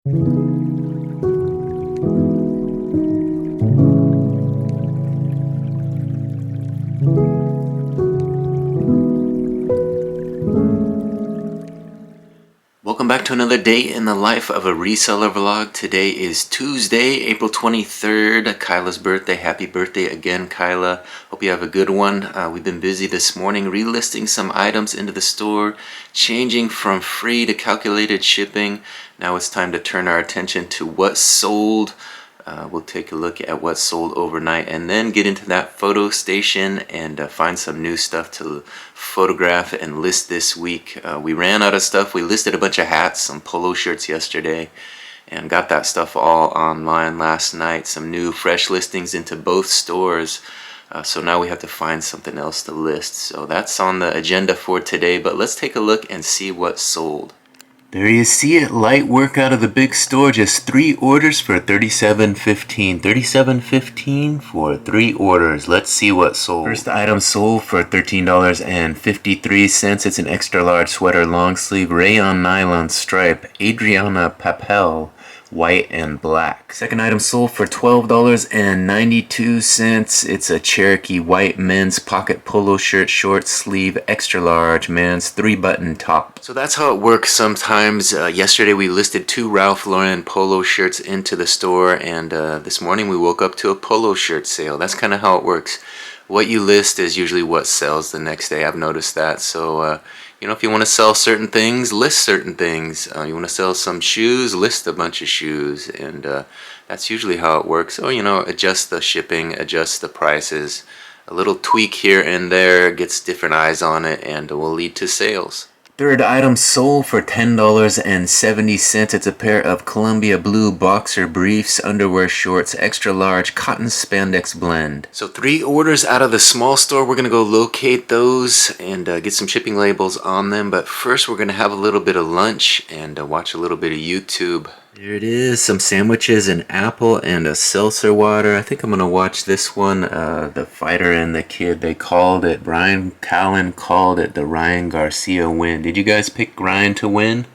Welcome back to another day in the life of a reseller vlog. Today is Tuesday, April 23rd, Kyla's birthday. Happy birthday again, Kyla. Hope you have a good one. We've been busy this morning relisting some items into the store, changing from free to calculated shipping. Now it's time to turn our attention to what sold. We'll take a look at what sold overnight and then get into that photo station and find some new stuff to photograph and list this week. We ran out of stuff. We listed a bunch of hats, some polo shirts yesterday, and got that stuff all online last night. Some new fresh listings into both stores. So now we have to find something else to list. So that's on the agenda for today, but let's take a look and see what sold. There you see it, light work out of the big store, just 3 orders for $37.15. $37.15 for 3 orders. Let's see what sold. First item sold for $13.53. It's an extra large sweater, long sleeve, rayon nylon stripe, Adriana Papel, white and black. Second item sold for $12.92. It's a Cherokee white men's pocket polo shirt, short sleeve, extra large, man's 3-button top. So that's how it works sometimes. Yesterday we listed 2 Ralph Lauren polo shirts into the store, and this morning we woke up to a polo shirt sale. That's kind of how it works. What you list is usually what sells the next day. I've noticed that. So if you want to sell certain things, list certain things. You want to sell some shoes, list a bunch of shoes, and that's usually how it works. So adjust the shipping, adjust the prices. A little tweak here and there gets different eyes on it and will lead to sales. Third item sold for $10.70. It's a pair of Columbia blue boxer briefs, underwear shorts, extra large cotton spandex blend. So 3 orders out of the small store. We're going to go locate those and get some shipping labels on them. But first we're going to have a little bit of lunch and watch a little bit of YouTube. There it is, some sandwiches, an apple, and a seltzer water. I think I'm going to watch this one, The Fighter and the Kid. They called it, Brian Callen called it the Ryan Garcia win. Did you guys pick Ryan to win?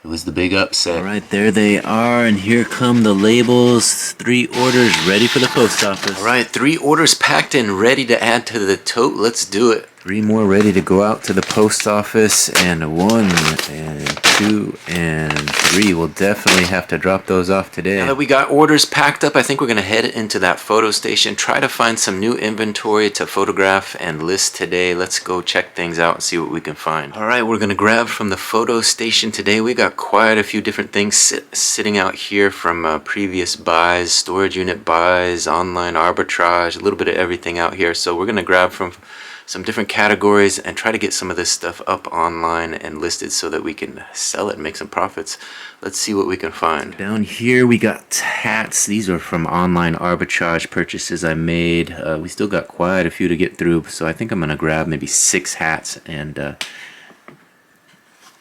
It was the big upset. All right, there they are, and here come the labels. 3 orders ready for the post office. All right, 3 orders packed and ready to add to the tote. Let's do it. 3 more ready to go out to the post office, and 1 and 2 and 3. We'll definitely have to drop those off today. Now that we got orders packed up, I think we're going to head into that photo station, try to find some new inventory to photograph and list today. Let's go check things out and see what we can find. All right, we're going to grab from the photo station today. We got quite a few different things sitting out here from previous buys, storage unit buys, online arbitrage, a little bit of everything out here. So we're going to grab from some different categories and try to get some of this stuff up online and listed so that we can sell it and make some profits. Let's see what we can find. Down here we got hats. These are from online arbitrage purchases I made. We still got quite a few to get through, so I think I'm going to grab maybe 6 hats and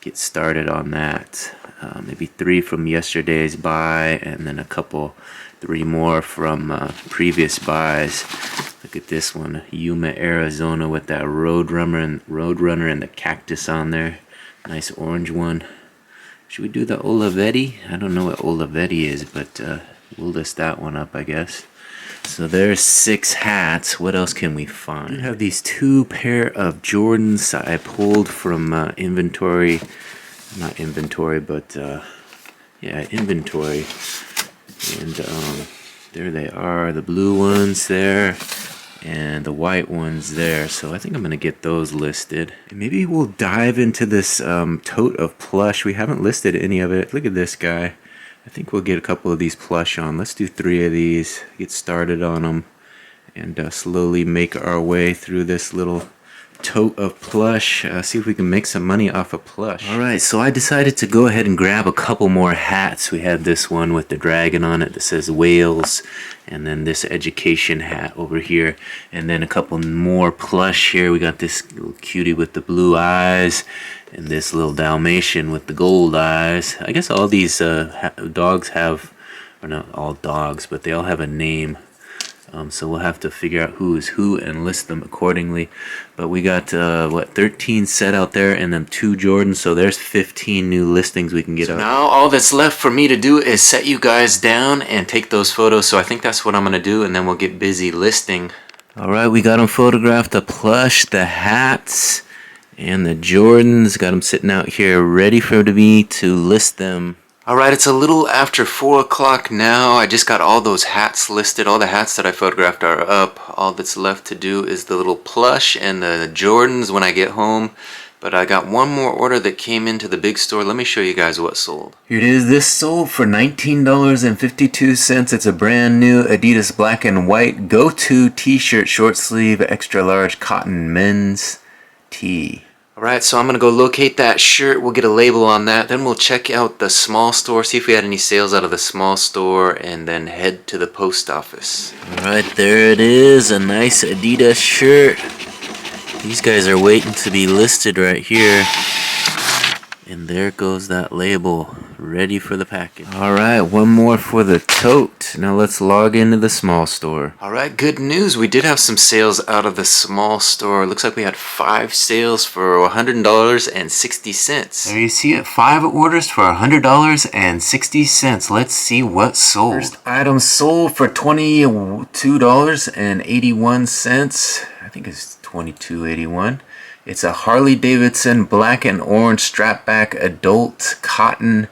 get started on that. Maybe 3 from yesterday's buy, and then 3 more from previous buys. Look at this one, Yuma, Arizona, with that Roadrunner and the cactus on there. Nice orange one. Should we do the Olivetti? I don't know what Olivetti is, but we'll list that one up, I guess. So there's 6 hats. What else can we find? We have these 2 pair of Jordans I pulled from inventory. Not inventory, but yeah, inventory. And there they are, the blue ones there and the white ones there. So I think I'm going to get those listed. And maybe we'll dive into this tote of plush. We haven't listed any of it. Look at this guy. I think we'll get a couple of these plush on. Let's do 3 of these, get started on them, and slowly make our way through this little tote of plush. See if we can make some money off of plush. Alright, so I decided to go ahead and grab a couple more hats. We have this one with the dragon on it that says Wales, and then this education hat over here, and then a couple more plush here. We got this little cutie with the blue eyes, and this little Dalmatian with the gold eyes. I guess all these dogs have, or not all dogs, but they all have a name. So we'll have to figure out who is who and list them accordingly. But we got 13 set out there, and then 2 Jordans, so there's 15 new listings we can get out. Now all that's left for me to do is set you guys down and take those photos, so I think that's what I'm gonna do, and then we'll get busy listing. Alright, we got them photographed, the plush, the hats, and the Jordans. Got them sitting out here ready for me to list them. Alright, it's a little after 4 o'clock now. I just got all those hats listed. All the hats that I photographed are up. All that's left to do is the little plush and the Jordans when I get home. But I got one more order that came into the big store. Let me show you guys what sold. Here it is. This sold for $19.52. It's a brand new Adidas black and white go-to t-shirt, short sleeve, extra large cotton men's tee. Alright, so I'm going to go locate that shirt. We'll get a label on that. Then we'll check out the small store, see if we had any sales out of the small store, and then head to the post office. Alright, there it is. A nice Adidas shirt. These guys are waiting to be listed right here. And there goes that label, ready for the package. Alright, one more for the tote. Now let's log into the small store. Alright, good news. We did have some sales out of the small store. Looks like we had 5 sales for $100.60. There you see it, 5 orders for $100.60. Let's see what sold. First item sold for $22.81. I think it's $22.81. It's a Harley Davidson black and orange strapback adult cotton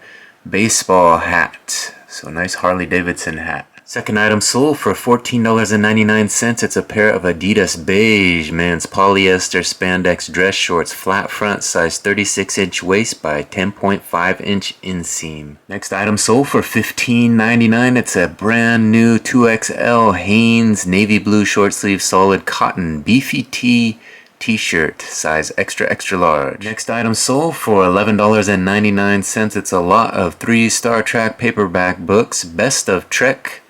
baseball hat. So a nice Harley Davidson hat. Second item sold for $14.99. It's a pair of Adidas beige men's polyester spandex dress shorts, flat front, size 36-inch waist by 10.5-inch inseam. Next item sold for $15.99. It's a brand new 2XL Hanes navy blue short sleeve solid cotton beefy tee t-shirt, size extra large. Next item sold for $11.99. It's a lot of 3 Star Trek paperback books, Best of Trek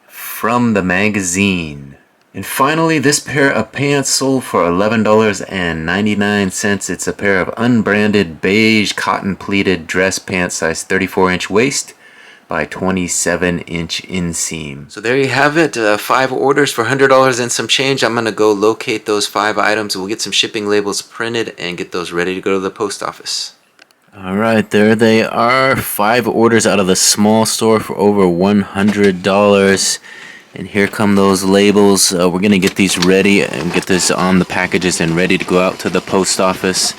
from the magazine. And finally, this pair of pants sold for $11.99. It's a pair of unbranded beige cotton pleated dress pants, size 34-inch waist by 27-inch inseam. So there you have it, 5 orders for $100 and some change. I'm gonna go locate those 5 items. We'll get some shipping labels printed and get those ready to go to the post office. Alright, there they are. 5 orders out of the small store for over $100. And here come those labels. We're gonna get these ready and get this on the packages and ready to go out to the post office.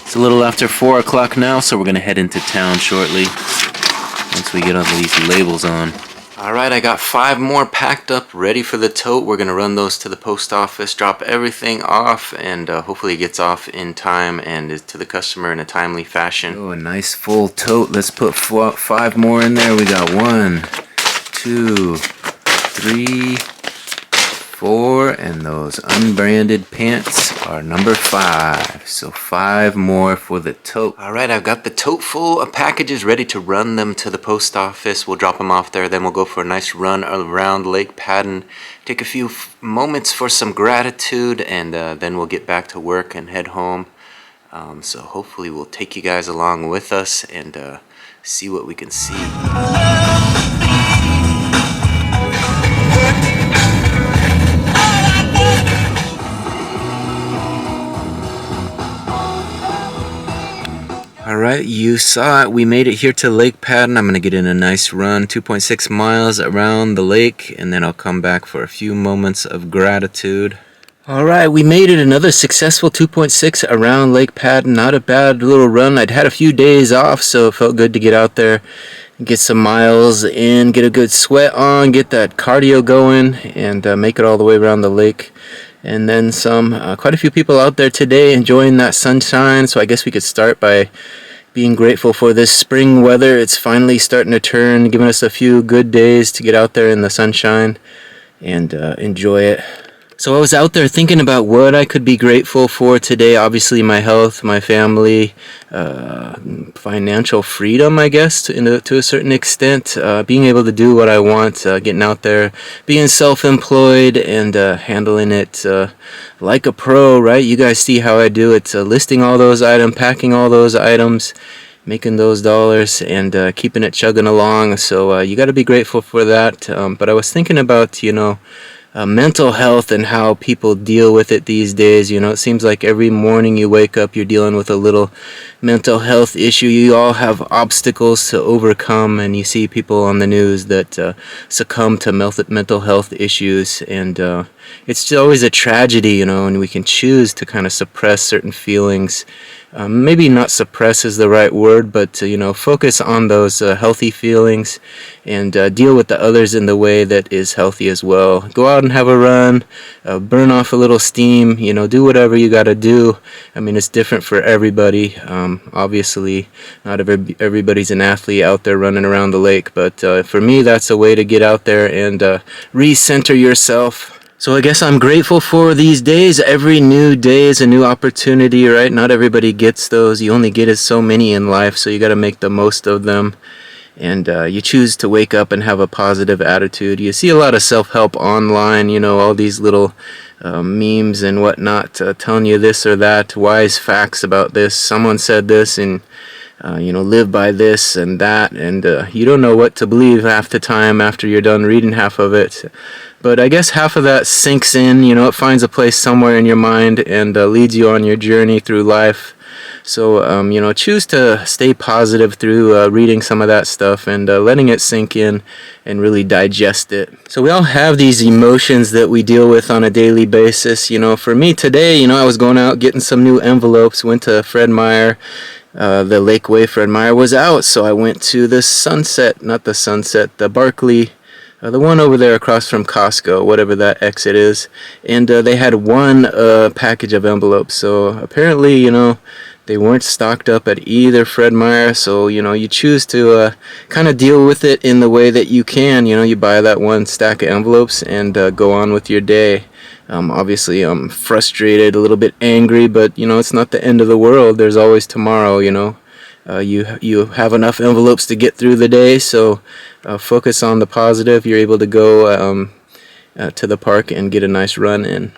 It's a little after 4 o'clock now, so we're gonna head into town shortly once we get all these labels on. Alright, I got 5 more packed up, ready for the tote. We're going to run those to the post office, drop everything off, and hopefully it gets off in time and is to the customer in a timely fashion. Oh, a nice full tote. Let's put 5 more in there. We got 1, 2, 3, 4, and those unbranded pants are number 5. So 5 more for the tote. Alright, I've got the tote full of packages ready to run them to the post office. We'll drop them off there, then we'll go for a nice run around Lake Padden, take a few moments for some gratitude, and then we'll get back to work and head home. So hopefully we'll take you guys along with us and see what we can see. Alright, you saw it. We made it here to Lake Padden. I'm going to get in a nice run, 2.6 miles around the lake, and then I'll come back for a few moments of gratitude. Alright, we made it, another successful 2.6 around Lake Padden. Not a bad little run. I'd had a few days off, so it felt good to get out there and get some miles in, get a good sweat on, get that cardio going, and make it all the way around the lake. And then some. Quite a few people out there today enjoying that sunshine, so I guess we could start by being grateful for this spring weather. It's finally starting to turn, giving us a few good days to get out there in the sunshine and enjoy it. So I was out there thinking about what I could be grateful for today. Obviously my health, my family, financial freedom, I guess, to a certain extent. Being able to do what I want, getting out there, being self-employed and handling it like a pro, right? You guys see how I do it, listing all those items, packing all those items, making those dollars and keeping it chugging along. So you got to be grateful for that. But I was thinking about, mental health and how people deal with it these days. It seems like every morning you wake up, you're dealing with a little mental health issue. You all have obstacles to overcome, and you see people on the news that succumb to mental health issues, and it's always a tragedy, and we can choose to kind of suppress certain feelings. Maybe not suppress is the right word, but focus on those healthy feelings and deal with the others in the way that is healthy as well. Go out and have a run, burn off a little steam, do whatever you got to do. I mean, it's different for everybody. Obviously, not everybody's an athlete out there running around the lake, but for me, that's a way to get out there and recenter yourself. So I guess I'm grateful for these days. Every new day is a new opportunity, right? Not everybody gets those. You only get so many in life, so you got to make the most of them. And you choose to wake up and have a positive attitude. You see a lot of self-help online, all these little memes and whatnot telling you this or that, wise facts about this. Someone said this, and live by this and that, and you don't know what to believe half the time after you're done reading half of it. But I guess half of that sinks in, it finds a place somewhere in your mind and leads you on your journey through life. So, choose to stay positive through reading some of that stuff and letting it sink in and really digest it. So we all have these emotions that we deal with on a daily basis. For me today, I was going out getting some new envelopes, went to Fred Meyer. The Lakeway Fred Meyer was out, so I went to the Barclay, the one over there across from Costco, whatever that exit is, and they had one package of envelopes. So apparently, they weren't stocked up at either Fred Meyer, so you choose to kind of deal with it in the way that you can. You buy that one stack of envelopes and go on with your day. Obviously, I'm frustrated, a little bit angry, but it's not the end of the world. There's always tomorrow. You have enough envelopes to get through the day, so focus on the positive. You're able to go to the park and get a nice run in.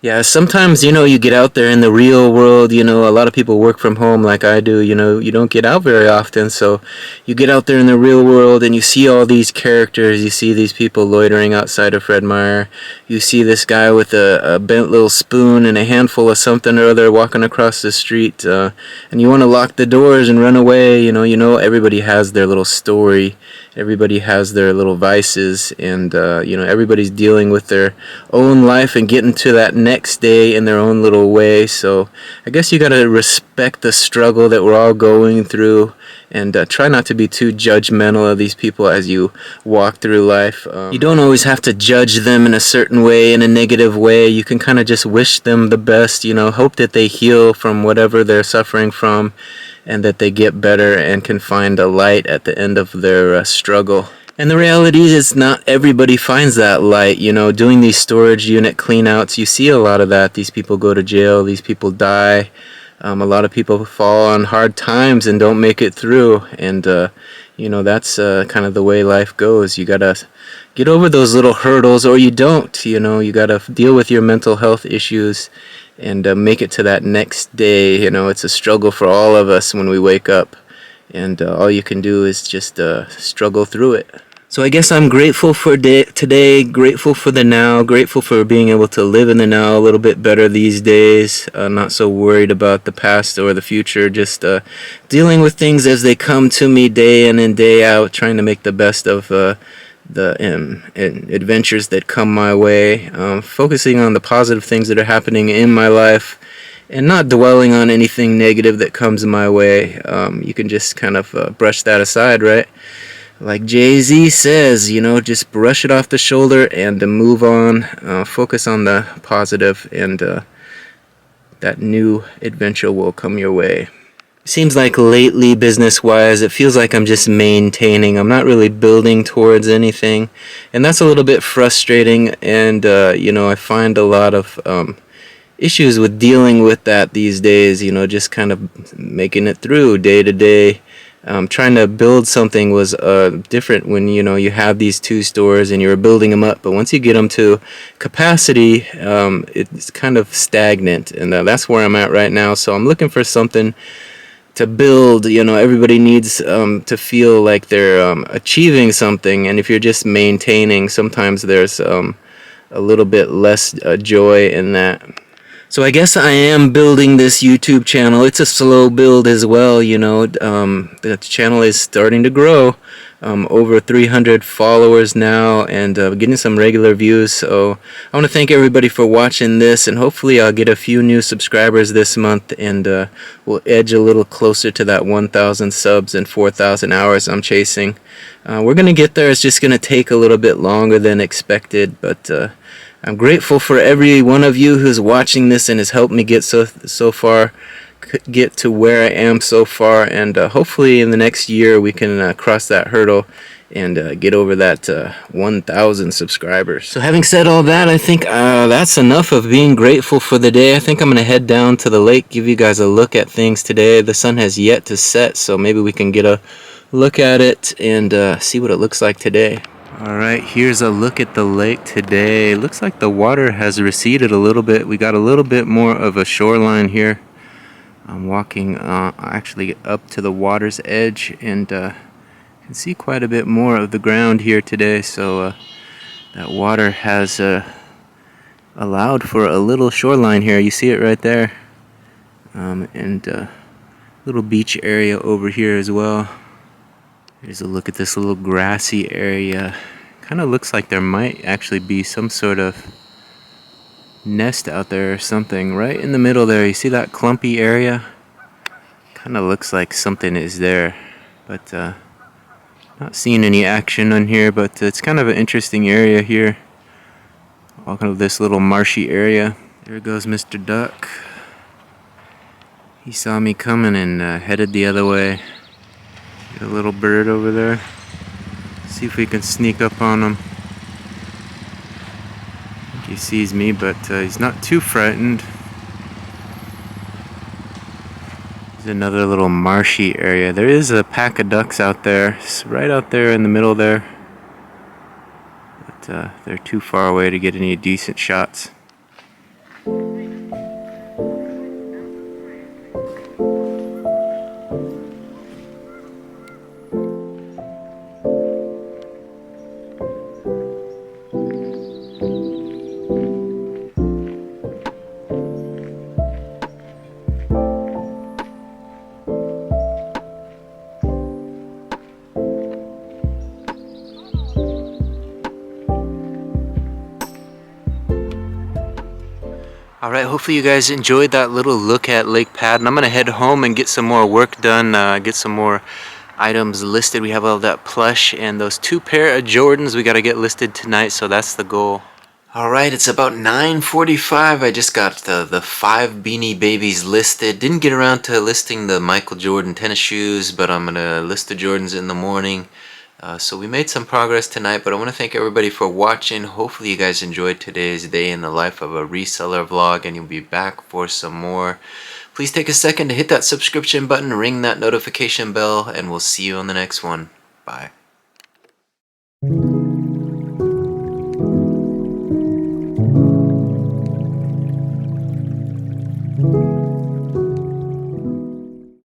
Yeah, sometimes, you get out there in the real world, a lot of people work from home like I do, you don't get out very often, so you get out there in the real world and you see all these characters, you see these people loitering outside of Fred Meyer, you see this guy with a bent little spoon and a handful of something or other walking across the street, and you want to lock the doors and run away, everybody has their little story, everybody has their little vices, and everybody's dealing with their own life and getting to that next day in their own little way. So I guess you got to respect the struggle that we're all going through, and try not to be too judgmental of these people as you walk through life. You don't always have to judge them in a certain way, in a negative way. You can kind of just wish them the best, hope that they heal from whatever they're suffering from, and that they get better and can find a light at the end of their struggle. And the reality is not everybody finds that light. Doing these storage unit cleanouts, you see a lot of that. These people go to jail, these people die. A lot of people fall on hard times and don't make it through. And, that's kind of the way life goes. You gotta get over those little hurdles, or you don't. You gotta deal with your mental health issues and make it to that next day. It's a struggle for all of us when we wake up, and all you can do is just struggle through it. So I guess I'm grateful for today, grateful for the now, grateful for being able to live in the now a little bit better these days, not so worried about the past or the future, just dealing with things as they come to me day in and day out, trying to make the best of the adventures that come my way, focusing on the positive things that are happening in my life, and not dwelling on anything negative that comes my way. You can just kind of brush that aside, right? Like Jay-Z says, just brush it off the shoulder and move on. Focus on the positive, and that new adventure will come your way. Seems like lately, business-wise, it feels like I'm just maintaining. I'm not really building towards anything, and that's a little bit frustrating. And I find a lot of issues with dealing with that these days. Just kind of making it through day to day. Trying to build something was different when you have these two stores and you're building them up, but once you get them to capacity, it's kind of stagnant, and that's where I'm at right now. So I'm looking for something to build. You know, everybody needs to feel like they're achieving something, and if you're just maintaining, sometimes there's a little bit less joy in that. So I guess I am building this YouTube channel. It's a slow build as well, you know. The channel is starting to grow. Over 300 followers now, and getting some regular views. So I want to thank everybody for watching this, and hopefully I'll get a few new subscribers this month, and we'll edge a little closer to that 1,000 subs and 4,000 hours I'm chasing. We're going to get there. It's just going to take a little bit longer than expected, but I'm grateful for every one of you who's watching this and has helped me get so far, get to where I am so far, and hopefully in the next year we can cross that hurdle and get over that 1,000 subscribers. So having said all that, I think that's enough of being grateful for the day. I think I'm going to head down to the lake, give you guys a look at things today. The sun has yet to set, so maybe we can get a look at it and see what it looks like today. Alright, here's a look at the lake today. Looks like the water has receded a little bit. We got a little bit more of a shoreline here. I'm walking actually up to the water's edge, and can see quite a bit more of the ground here today. So that water has allowed for a little shoreline here. You see it right there. And a little beach area over here as well. Here's a look at this little grassy area. Kind of looks like there might actually be some sort of nest out there or something. Right in the middle there, you see that clumpy area? Kind of looks like something is there, but not seeing any action on here, but it's kind of an interesting area here. All kind of this little marshy area. There goes Mr. Duck. He saw me coming and headed the other way. Get a little bird over there. See if we can sneak up on him. I think he sees me, but he's not too frightened. There's another little marshy area. There is a pack of ducks out there. It's right out there in the middle there. But they're too far away to get any decent shots. Alright, hopefully you guys enjoyed that little look at Lake Pad, and I'm going to head home and get some more work done, get some more items listed. We have all that plush and those 2 pair of Jordans we got to get listed tonight, so that's the goal. Alright, it's about 9:45. I just got the 5 Beanie Babies listed. Didn't get around to listing the Michael Jordan tennis shoes, but I'm going to list the Jordans in the morning. So we made some progress tonight, but I want to thank everybody for watching. Hopefully you guys enjoyed today's day in the life of a reseller vlog, and you'll be back for some more. Please take a second to hit that subscription button, ring that notification bell, and we'll see you on the next one. Bye.